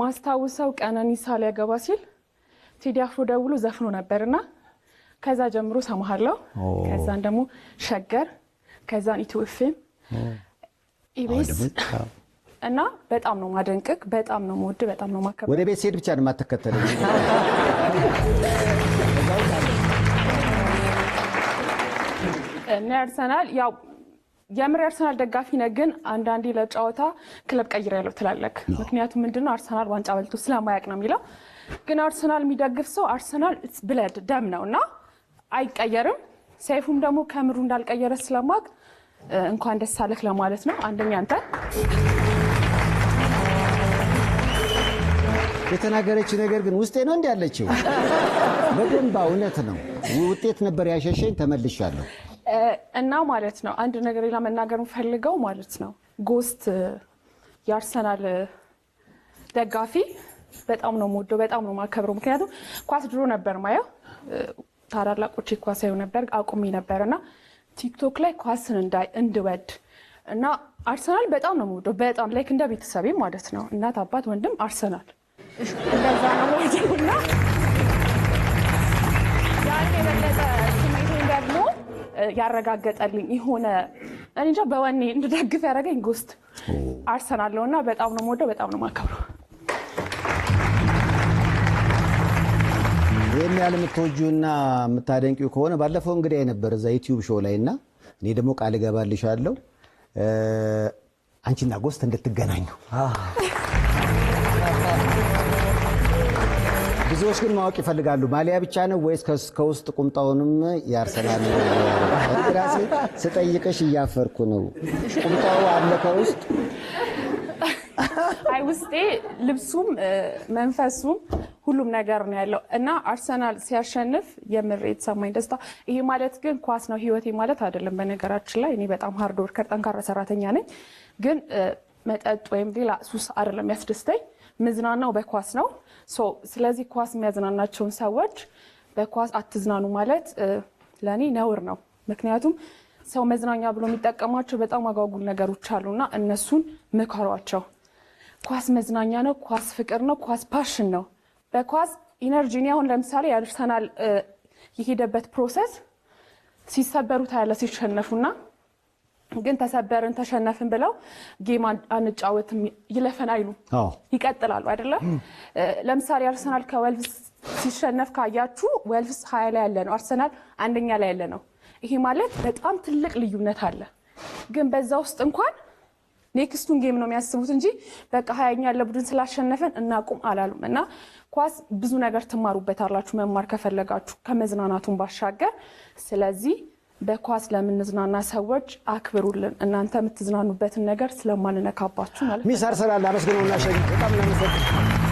ማስታውሰው ቀነኒሳ ሊያገባ ሲል ቴዲ አፍሮ ደውሎ ዘፍኖ ነበርና ከዛ ጀምሮ ሰማሃለሁ ከዛን ደግሞ ሸገር ከዛን ኢትዮኤፍኤም ኢቢኤስ እና በጣም ነው ማደንቅክ በጣም ነው ሞድ በጣም ነው ማከብ ወደ ቤት ሲሄድ ብቻ ነው ማተከተለው እና አርሰናል ያው የምር አርሰናል ደጋፊ ነህ ግን አንዳንዴ ለጫወታ ክለብ ቀይር ያለው ትላለክ ምክንያቱም ምንድነው አርሰናል ዋንጫ በልቶ ስለማያቅ ነው የሚለው ግን አርሰናል የሚደግፍ ሰው አርሰናል ኢትስ ብለድ ደም ነውና አይቀየርም ሰይፉም ደግሞ ከምሩ እንዳልቀየረ ስለማቅ እንኳን ደስ አለክ ለማለት ነው አንደኛ አንተ የተናገረች ነገር ግን ውስጤ ነው እንዴ ያለችው በደንብ እውነት ነው ውጤት ነበር ያሸሸኝ ተመልሻለሁ እና ማለት ነው አንድ ነገር ለመናገር ፈልገው ማለት ነው ጎስት የአርሰናል ደጋፊ በጣም ነው ሞዶ በጣም ነው ማከብረው ምክንያቱም ኳስ ድሮ ነበር ማየው ታላላቆች ኳስ ያዩ ነበር አቁሚ ነበርና ቲክቶክ ላይ ኳስን እንድወድ እና አርሰናል በጣም ነው ሞዶ በጣም ላይክ እንደ ቤተሰቤ ማለት ነው እናት አባት ወንድም አርሰናል እንደዛ ነው ወዲውና ያኔ በለጠ ስሜቴን ደግሞ ያረጋገጠልኝ ይሆነ እንጃ በወኔ እንድደግፍ ያደረገኝ ጎስት አርሰናል ነውና በጣም ነው ሞዶ በጣም ነው ማከብረው ያለ ምትወጁና ምታደንቂው ከሆነ ባለፈው እንግዲህ ነበር እዛ ዩቲዩብ ሾው ላይና እኔ ደግሞ ቃል ገባልሻለሁ አንቺና ጎስት እንድትገናኙ ብዙዎች ግን ማወቅ ይፈልጋሉ ማሊያ ብቻ ነው ወይስ ከውስጥ ቁምጣውንም ያርሰናል ነው ራሴ ስጠይቅሽ እያፈርኩ ነው ቁምጣው አለ ከውስጥ አይ ውስጤ ልብሱም መንፈሱም ሁሉም ነገር ነው ያለው እና አርሰናል ሲያሸንፍ የምር የተሰማኝ ደስታ ይሄ ማለት ግን ኳስ ነው ህይወቴ ማለት አይደለም በነገራችን ላይ እኔ በጣም ሃርድ ወርከር ጠንካራ ሰራተኛ ነኝ ግን መጠጥ ወይም ሌላ ሱስ አይደለም ያስደስተኝ መዝናናው በኳስ ነው ስለዚህ ኳስ የሚያዝናናቸውን ሰዎች በኳስ አትዝናኑ ማለት ለኔ ነውር ነው ምክንያቱም ሰው መዝናኛ ብሎ የሚጠቀማቸው በጣም አጓጉል ነገሮች አሉና እነሱን ምከሯቸው ኳስ መዝናኛ ነው ኳስ ፍቅር ነው ኳስ ፓሽን ነው በኳስ ኢነርጂ ነው አሁን ለምሳሌ አርሰናል የሄደበት ፕሮሰስ ሲሰበሩ ታያለ ሲሸነፉና ግን ተሰበርን ተሸነፍን ብለው ጌም አንጫወትም ይለፈን አይሉ ይቀጥላሉ አይደለ ለምሳሌ አርሰናል ከወልቭስ ሲሸነፍ ካያችሁ ወልቭስ 20 ላይ ያለ ነው አርሰናል አንደኛ ላይ ያለ ነው ይሄ ማለት በጣም ትልቅ ልዩነት አለ ግን በዛ ውስጥ እንኳን ኔክስቱን ጌም ነው የሚያስቡት እንጂ በቃ 20ኛ ያለ ቡድን ስላሸነፈን እናቁም አላሉም እና ኳስ ብዙ ነገር ትማሩበታላችሁ መማር ከፈለጋችሁ ከመዝናናቱን ባሻገር ስለዚህ በኳስ ለምንዝናና ሰዎች አክብሩልን እናንተ የምትዝናኑበትን ነገር ስለማንነካባችሁ ማለት ሚስ አርሰናል አመስግነውና ሸኝ በጣም እናመሰግናለን